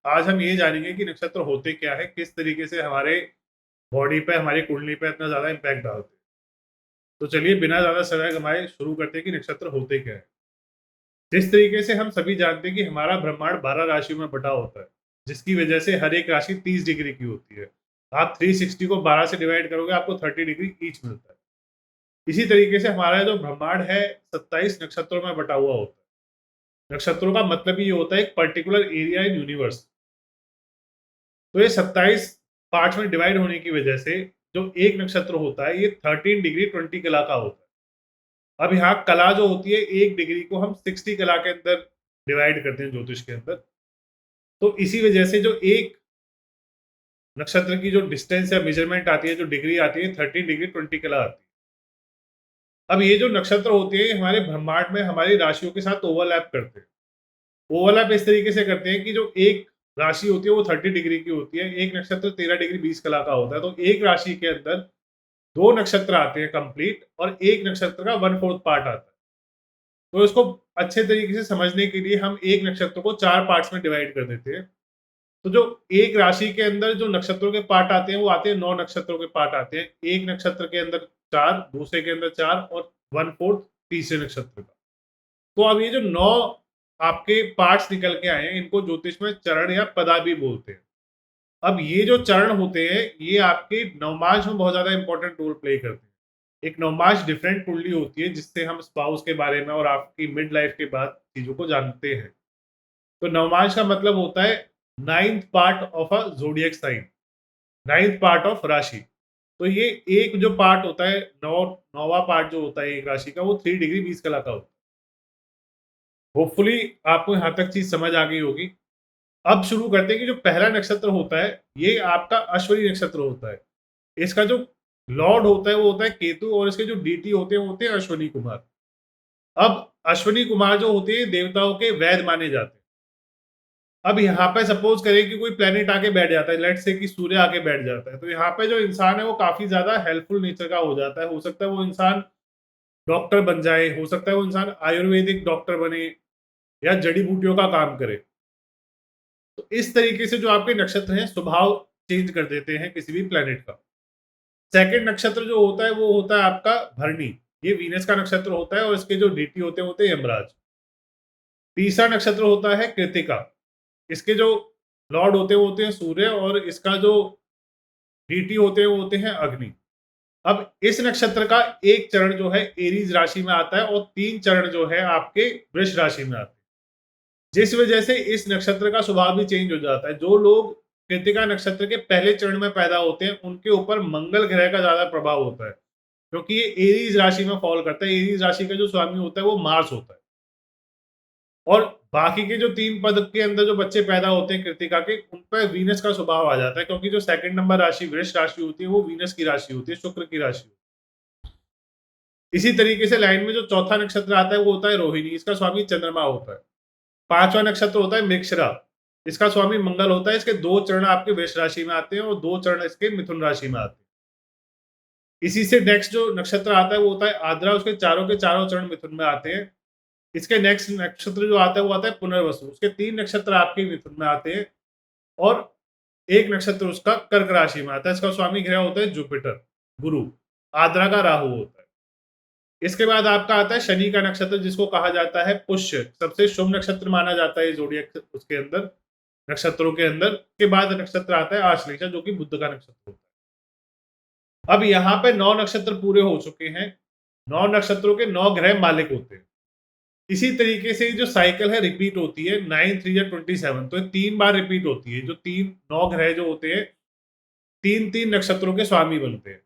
आज हम ये जानेंगे कि नक्षत्र होते क्या है, किस तरीके से हमारे बॉडी पे, हमारी कुंडली पे इतना ज़्यादा इम्पैक्ट डालते हैं। तो चलिए बिना ज़्यादा समय गँवाए शुरू करते हैं कि नक्षत्र होते क्या है। जिस तरीके से हम सभी जानते हैं कि हमारा ब्रह्मांड 12 राशियों में बँटा होता है, जिसकी वजह से हर एक राशि 30 डिग्री की होती है। आप 360 को 12 से डिवाइड करोगे, आपको 30 डिग्री ईच मिलता है। इसी तरीके से हमारा जो ब्रह्मांड है 27 नक्षत्रों में बँटा हुआ होता है। नक्षत्रों का मतलब ही ये होता है एक पर्टिकुलर एरिया इन यूनिवर्स। तो ये 27 पार्ट्स में डिवाइड होने की वजह से जो एक नक्षत्र होता है ये 13 डिग्री 20 कला का होता है। अब यहाँ कला जो होती है 1 डिग्री को हम 60 कला के अंदर डिवाइड करते हैं ज्योतिष के अंदर। तो इसी वजह से जो एक नक्षत्र की जो डिस्टेंस या मेजरमेंट आती है, जो डिग्री आती है 13 डिग्री 20 कला आती है। अब ये जो नक्षत्र होते हैं हमारे ब्रह्मांड में हमारी राशियों के साथ ओवरलैप करते हैं। ओवरलैप इस तरीके से करते हैं कि जो एक राशि होती है वो 30 डिग्री की होती है, एक नक्षत्र 13 डिग्री 20 कला का होता है। तो एक राशि के अंदर 2 नक्षत्र आते हैं कंप्लीट और एक नक्षत्र का 1/4 पार्ट आता है। तो इसको अच्छे तरीके से समझने के लिए हम एक नक्षत्र को 4 पार्ट्स में डिवाइड कर देते हैं। तो जो एक राशि के अंदर जो नक्षत्रों के पार्ट आते हैं वो आते हैं 9 नक्षत्रों के पार्ट आते हैं। एक नक्षत्र के अंदर 4, दूसरे के अंदर 4 और 1/4 तीसरे नक्षत्र का। तो अब ये जो 9 आपके पार्ट्स निकल के आए हैं, इनको ज्योतिष में चरण या पदा भी बोलते हैं। अब ये जो चरण होते हैं, ये आपके नवमास में बहुत ज़्यादा इंपॉर्टेंट रोल प्ले करते हैं। एक नवमास डिफरेंट कुंडली होती है, जिससे हम स्पाउस के बारे में और आपकी मिड लाइफ के बाद चीज़ों को जानते हैं। तो नवमास का मतलब होता है 9th part of a zodiac sign, 9th part of राशि। तो ये एक जो पार्ट होता है, 9वाँ पार्ट जो होता है एक राशि का, वो 3 डिग्री 20 कला का होता है। होपफुली आपको यहाँ तक चीज़ समझ आ गई होगी। अब शुरू करते हैं कि जो पहला नक्षत्र होता है, ये आपका अश्विनी नक्षत्र होता है। इसका जो लॉर्ड होता है, वो होता है केतु और इसके जो डीटी होते हैं, वो होते हैं अश्विनी कुमार। अब अश्विनी कुमार जो होते हैं, देवताओं के वैद्य माने जाते हैं। अब यहाँ पे सपोज़ करें कि कोई प्लैनेट आके बैठ जाता है, लेट्स से कि सूर्य आके बैठ जाता है, तो यहाँ पे जो इंसान है, वो काफ़ी ज़्यादा हेल्पफुल नेचर का हो जाता है। हो सकता है वो इंसान डॉक्टर बन जाए, हो सकता है वो इंसान आयुर्वेदिक डॉक्टर बने या जड़ी-बूटियों का काम करे। तो इस तरीके से जो आपके नक्षत्र हैं स्वभाव चेंज कर देते हैं किसी भी प्लैनेट का। सेकंड नक्षत्र जो होता है वो होता है आपका भरणी। ये वीनस का नक्षत्र होता है और इसके जो डीटी होते हैं यमराज। तीसरा नक्षत्र होता है कृत्तिका। इसके जो लॉर्ड होते हैं वो होते हैं सूर्य और इसका जो डीटी होते हैं वो होते हैं अग्नि। अब इस नक्षत्र का एक चरण जो है एरीज राशि में आता है और 3 चरण जो है आपके वृष राशि में आते हैं। जिस वजह से इस नक्षत्र का स्वभाव भी चेंज हो जाता है। जो लोग कृत्तिका नक्षत्र के पहले चरण में पैदा होते हैं, उनके ऊपर मंगल ग्रह का ज़्यादा प्रभाव होता है, क्योंकि ये एरीज़ राशि में फ़ॉल करता है। एरीज़ राशि का जो स्वामी होता है, वो मार्स होता है। और बाकी के जो 3 पद के अंदर जो बच्चे पैदा होते हैं कृत्तिका के, उन पे वीनस का स्वभाव आ जाता है, क्योंकि जो सेकंड नंबर राशि वृष राशि होती है, वो वीनस की राशि होती है, शुक्र की राशि। इसी तरीके से लाइन में जो चौथा नक्षत्र आता है, वो होता है रोहिणी। इसका स्वामी चंद्रमा होता है। 5वां नक्षत्र होता है मृगशिरा। इसका स्वामी मंगल होता है। इसके 2 चरण आपके वृष राशि में आते हैं और 2 चरण इसके मिथुन राशि में आते हैं। इसी से नेक्स्ट जो नक्षत्र आता है वो होता है आद्रा। उसके चारों के चारों चरण मिथुन में आते हैं। इसके नेक्स्ट नक्षत्र जो आता है वो आता है पुनर्वसु। उसके 3 नक्षत्र आपके मिथुन में आते हैं और 1 नक्षत्र उसका कर्क राशि में आता है। इसका स्वामी ग्रह होता है जुपिटर, गुरु। आद्रा का राहु होता है। इसके बाद आपका आता है शनि का नक्षत्र, जिसको कहा जाता है पुष्य। सबसे शुभ नक्षत्र माना जाता है ज़ोडिएक उसके अंदर, नक्षत्रों के अंदर। के बाद नक्षत्र आता है आश्लेषा, जो कि बुध का नक्षत्र होता है। अब यहाँ पे 9 नक्षत्र पूरे हो चुके हैं। 9 नक्षत्रों के 9 ग्रह मालिक होते हैं। इसी तरीके से जो साइकिल है रिपीट होती है 9, 3 या 27, तो 3 बार रिपीट होती है। जो 3 9 ग्रह जो होते हैं, 3-3 नक्षत्रों के स्वामी बनते हैं।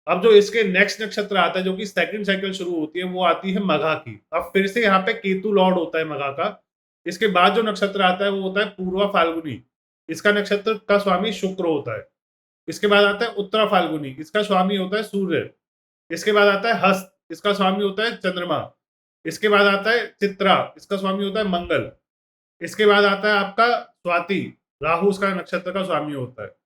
अब जो इसके नेक्स्ट नक्षत्र आता है, जो कि सेकंड साइकिल शुरू होती है, वो आती है मघा की। अब फिर से यहाँ पे केतु लॉर्ड होता है मघा का। इसके बाद जो नक्षत्र आता है वो होता है पूर्वा फाल्गुनी। इसका नक्षत्र का स्वामी शुक्र होता है। इसके बाद आता है उत्तरा फाल्गुनी। इसका स्वामी होता है सूर्य। इसके बाद आता है हस्त। इसका स्वामी होता है चंद्रमा। इसके बाद आता है चित्रा। इसका स्वामी होता है मंगल। इसके बाद आता है आपका स्वाति। राहु उसका नक्षत्र का स्वामी होता है।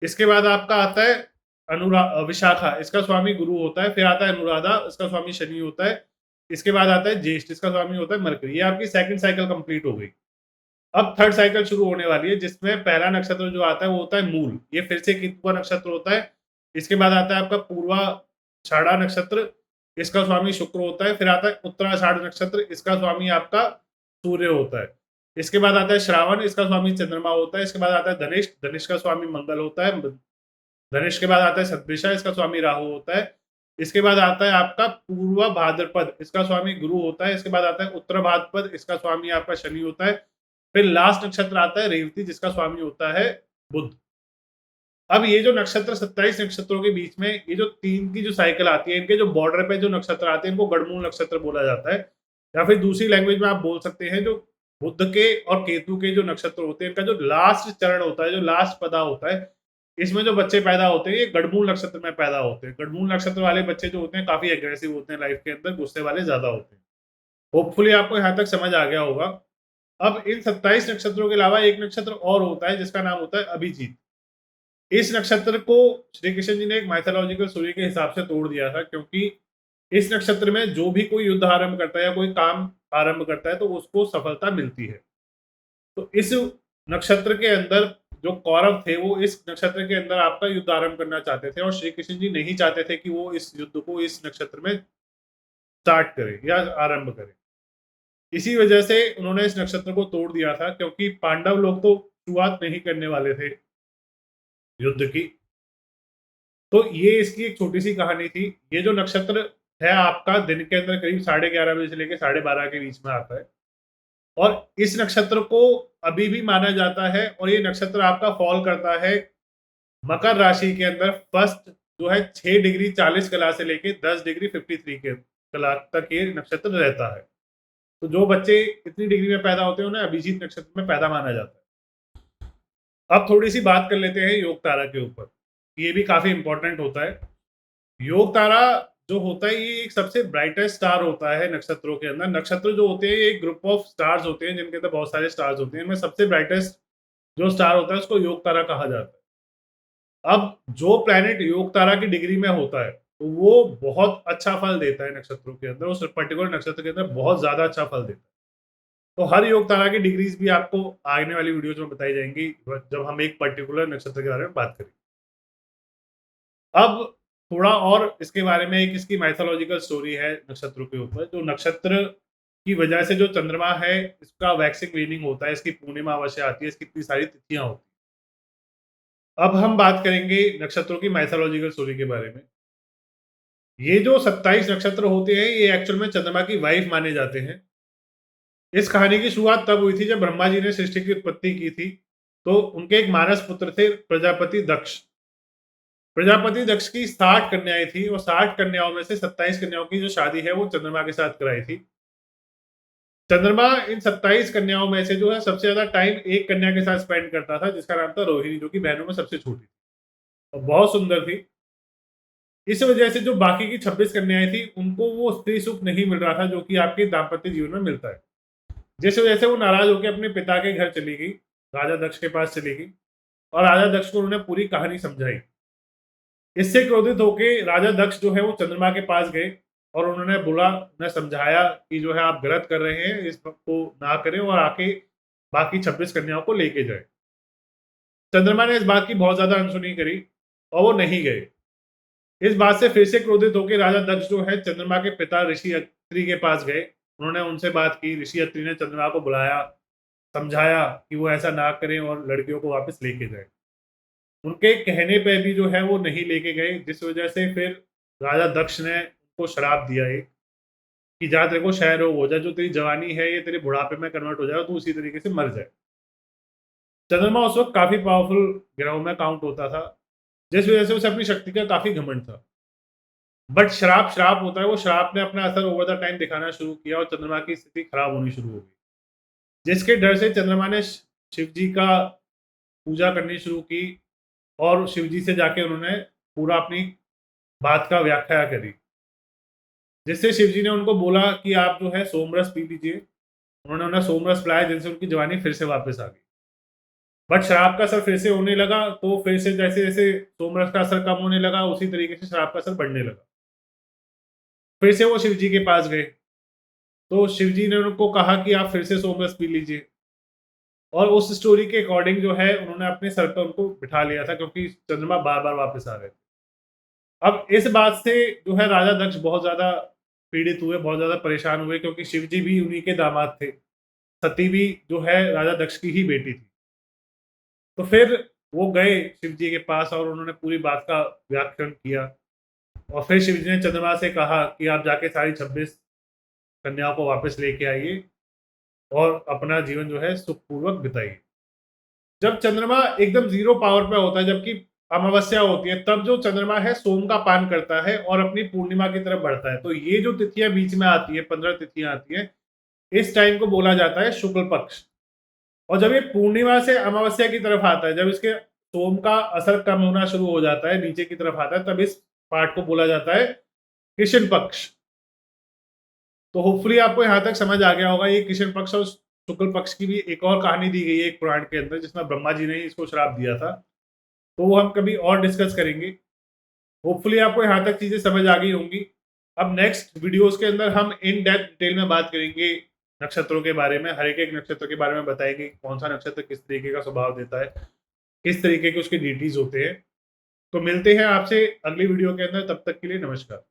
इसके बाद आपका आता है विशाखा। इसका स्वामी गुरु होता है। फिर आता है अनुराधा। इसका स्वामी शनि होता है। इसके बाद आता है ज्येष्ठ। इसका स्वामी होता है मरकरी। ये आपकी सेकंड साइकिल कंप्लीट हो गई। अब थर्ड साइकिल शुरू होने वाली है, जिसमें पहला नक्षत्र जो आता है वो होता है मूल, ये फिर से केतु का नक्षत्र होता है। इसके बाद आता है आपका पूर्वाषाढ़ा नक्षत्र, इसका स्वामी शुक्र होता है। फिर आता है उत्तराषाढ़ नक्षत्र, इसका स्वामी आपका सूर्य होता है। इसके बाद आता है श्रावण, इसका स्वामी चंद्रमा होता है। इसके बाद आता है धनिष्ठ, धनिष्ठ का स्वामी मंगल होता है। धनिष्ठ के बाद आता है शतभिषा, इसका स्वामी राहु होता है। इसके बाद आता है आपका पूर्व भाद्रपद, इसका स्वामी गुरु होता है। इसके बाद आता है उत्तर भाद्रपद, इसका स्वामी आपका शनि होता है। फिर लास्ट नक्षत्र आता है रेवती, जिसका स्वामी होता है बुध। अब ये जो नक्षत्र 27 नक्षत्रों के बीच में ये जो 3 की जो साइकिल आती है, इनके जो बॉर्डर पे जो नक्षत्र आते हैं, इनको गढ़मूल नक्षत्र बोला जाता है। या फिर दूसरी लैंग्वेज में आप बोल सकते हैं, जो बुध के और केतु के जो नक्षत्र होते हैं, इनका जो लास्ट चरण होता है, जो लास्ट पदा होता है, इसमें जो बच्चे पैदा होते हैं, ये गढ़मूल नक्षत्र में पैदा होते हैं। गढ़मूल नक्षत्र वाले बच्चे जो होते हैं, काफ़ी एग्रेसिव होते हैं लाइफ के अंदर, गुस्से वाले ज़्यादा होते हैं। होपफुली आपको यहाँ तक समझ आ गया होगा। अब इन 27 नक्षत्रों के अलावा एक नक्षत्र और होता है, जिसका नाम होता है अभिजीत। इस नक्षत्र को श्री कृष्ण जी ने एक माइथोलॉजिकल स्टोरी के हिसाब से तोड़ दिया था, क्योंकि इस नक्षत्र में जो भी कोई युद्ध आरंभ करता है या कोई काम आरंभ करता है, तो उसको सफलता मिलती है। तो इस नक्षत्र के अंदर जो कौरव थे, वो इस नक्षत्र के अंदर आपका युद्ध आरंभ करना चाहते थे, और श्री कृष्ण जी नहीं चाहते थे कि वो इस युद्ध को इस नक्षत्र में स्टार्ट करें या आरंभ करें। इसी वजह से उन्होंने इस नक्षत्र को तोड़ दिया था, क्योंकि पांडव लोग तो शुरुआत नहीं करने वाले थे युद्ध की। तो ये इसकी एक छोटी सी कहानी थी। ये जो नक्षत्र है आपका दिन के अंदर करीब 11:30 बजे से लेकर 12:30 के बीच में आता है, और इस नक्षत्र को अभी भी माना जाता है, और ये नक्षत्र आपका फॉल करता है मकर राशि के अंदर फर्स्ट जो है 6 डिग्री 40 कला से लेके 10 डिग्री 53 के कला तक ये नक्षत्र रहता है। तो जो बच्चे इतनी डिग्री में पैदा होते हैं, उन्हें अभिजीत नक्षत्र में पैदा माना जाता है। अब थोड़ी सी बात कर लेते हैं योग तारा के ऊपर। ये भी काफी इंपॉर्टेंट होता है। योग तारा जो होता है, ये एक सबसे ब्राइटेस्ट स्टार होता है नक्षत्रों के अंदर। नक्षत्र जो होते हैं, ये एक ग्रुप ऑफ स्टार्स होते हैं, जिनके अंदर बहुत सारे स्टार्स होते हैं। इनमें सबसे ब्राइटेस्ट जो स्टार होता है, उसको योग तारा कहा जाता है। अब जो प्लैनेट योग तारा की डिग्री में होता है, तो वो बहुत अच्छा फल देता है नक्षत्रों के अंदर, उस पर्टिकुलर नक्षत्र के अंदर बहुत ज्यादा अच्छा फल देता है। तो हर योग तारा की डिग्रीज भी आपको आने वाली वीडियोज में बताई जाएंगी, जब हम एक पर्टिकुलर नक्षत्र के बारे में बात करेंगे। अब थोड़ा और इसके बारे में, एक इसकी माइथोलॉजिकल स्टोरी है नक्षत्रों के ऊपर। जो नक्षत्र की वजह से जो चंद्रमा है, इसका वैक्सिंग वीनिंग होता है, इसकी पूर्णिमा अवश्य आती है, इसकी इतनी सारी तिथियां होती हैं। अब हम बात करेंगे नक्षत्रों की माइथोलॉजिकल स्टोरी के बारे में। ये जो 27 नक्षत्र होते हैं, ये एक्चुअल में चंद्रमा की वाइफ माने जाते हैं। इस कहानी की शुरुआत तब हुई थी जब ब्रह्मा जी ने सृष्टि की उत्पत्ति की थी। तो उनके एक मानस पुत्र थे, प्रजापति दक्ष। प्रजापति दक्ष की 60 कन्याएं थी, और 60 कन्याओं में से 27 कन्याओं की जो शादी है, वो चंद्रमा के साथ कराई थी। चंद्रमा इन 27 कन्याओं में से जो है सबसे ज्यादा टाइम एक कन्या के साथ स्पेंड करता था, जिसका नाम था रोहिणी, जो कि बहनों में सबसे छोटी थी और बहुत सुंदर थी। इस वजह से जो बाकी की 26 कन्याएं थी, उनको वो स्त्री सुख नहीं मिल रहा था, जो कि आपके दाम्पत्य जीवन में मिलता है। जिस वजह से वो नाराज होकर अपने पिता के घर चली गई, राजा दक्ष के पास चली गई, और राजा दक्ष को उन्होंने पूरी कहानी समझाई। इससे क्रोधित होकर राजा दक्ष जो है वो चंद्रमा के पास गए, और उन्होंने बोला, उन्हें समझाया कि जो है आप गलत कर रहे हैं, इसको ना करें, और आके बाकी 26 कन्याओं को लेके जाए। चंद्रमा ने इस बात की बहुत ज्यादा अनसुनी करी, और वो नहीं गए। इस बात से फिर से क्रोधित होकर राजा दक्ष जो है चंद्रमा के पिता ऋषि अत्रि के पास गए। उन्होंने उनसे बात की। ऋषि अत्रि ने चंद्रमा को बुलाया, समझाया कि वो ऐसा ना करें और लड़कियों को वापस लेके जाए। उनके कहने पे भी जो है वो नहीं लेके गए, जिस वजह से फिर राजा दक्ष ने उनको श्राप दिया एक, कि जा तेरे को क्षय रोग हो जाए, जो तेरी जवानी है ये तेरे बुढ़ापे में कन्वर्ट हो जाए, तू उसी तरीके से मर जाए। चंद्रमा उस वक्त काफी पावरफुल ग्रहों में काउंट होता था, जिस वजह से उसे अपनी शक्ति का काफी घमंड था। बट श्राप श्राप होता है, वो श्राप ने अपना असर ओवर द टाइम दिखाना शुरू किया, और चंद्रमा की स्थिति खराब होनी शुरू हो गई, जिसके डर से चंद्रमा ने शिव जी का पूजा करनी शुरू की, और शिव जी से जाके उन्होंने पूरा अपनी बात का व्याख्या करी, जिससे शिव जी ने उनको बोला कि आप जो है सोमरस पी लीजिए। उन्होंने उन्हें सोमरस पिलाया, जिनसे उनकी जवानी फिर से वापस आ गई। बट शराब का असर फिर से होने लगा, तो फिर से जैसे जैसे सोमरस का असर कम होने लगा, उसी तरीके से शराब का असर बढ़ने लगा। फिर से वो शिव जी के पास गए, तो शिव जी ने उनको कहा कि आप फिर से सोमरस पी लीजिए। और उस स्टोरी के अकॉर्डिंग जो है उन्होंने अपने सर पर उनको बिठा लिया था, क्योंकि चंद्रमा बार-बार वापस आ रहे थे। अब इस बात से जो है राजा दक्ष बहुत ज़्यादा पीड़ित हुए, बहुत ज़्यादा परेशान हुए, क्योंकि शिव जी भी उन्हीं के दामाद थे। सती भी जो है राजा दक्ष की ही बेटी थी। तो फिर वो गए शिव जी के पास और उन्होंने पूरी बात का व्याख्यान किया, और फिर शिव जी ने चंद्रमा से कहा कि आप जाके सारी 26 कन्याओं को वापस लेके आइए और अपना जीवन जो है सुखपूर्वक बिताइए। जब चंद्रमा एकदम ज़ीरो पावर पे होता है, जबकि अमावस्या होती है, तब जो चंद्रमा है सोम का पान करता है और अपनी पूर्णिमा की तरफ बढ़ता है। तो ये जो तिथियाँ बीच में आती है, 15 तिथियाँ आती हैं, इस टाइम को बोला जाता है शुक्ल पक्ष। और जब ये पूर्णिमा से अमावस्या की तरफ आता है, जब इसके सोम का असर कम होना शुरू हो जाता है, नीचे की तरफ आता है, तब इस पार्ट को बोला जाता है कृष्ण पक्ष। तो होपफुली आपको यहाँ तक समझ आ गया होगा। ये कृष्ण पक्ष और शुक्ल पक्ष की भी एक और कहानी दी गई है एक पुराण के अंदर, जिसमें ब्रह्मा जी ने ही इसको श्राप दिया था। तो वो हम कभी और डिस्कस करेंगे। होपफुली आपको यहाँ तक चीज़ें समझ आ गई होंगी। अब नेक्स्ट वीडियोज़ के अंदर हम इन डेप्थ डिटेल में बात करेंगे नक्षत्रों के बारे में, हर एक नक्षत्र के बारे में बताएँगे, कौन सा नक्षत्र किस तरीके का स्वभाव देता है, किस तरीके के उसके डीटीज़ होते हैं। तो मिलते हैं आपसे अगली वीडियो के अंदर, तब तक के लिए नमस्कार।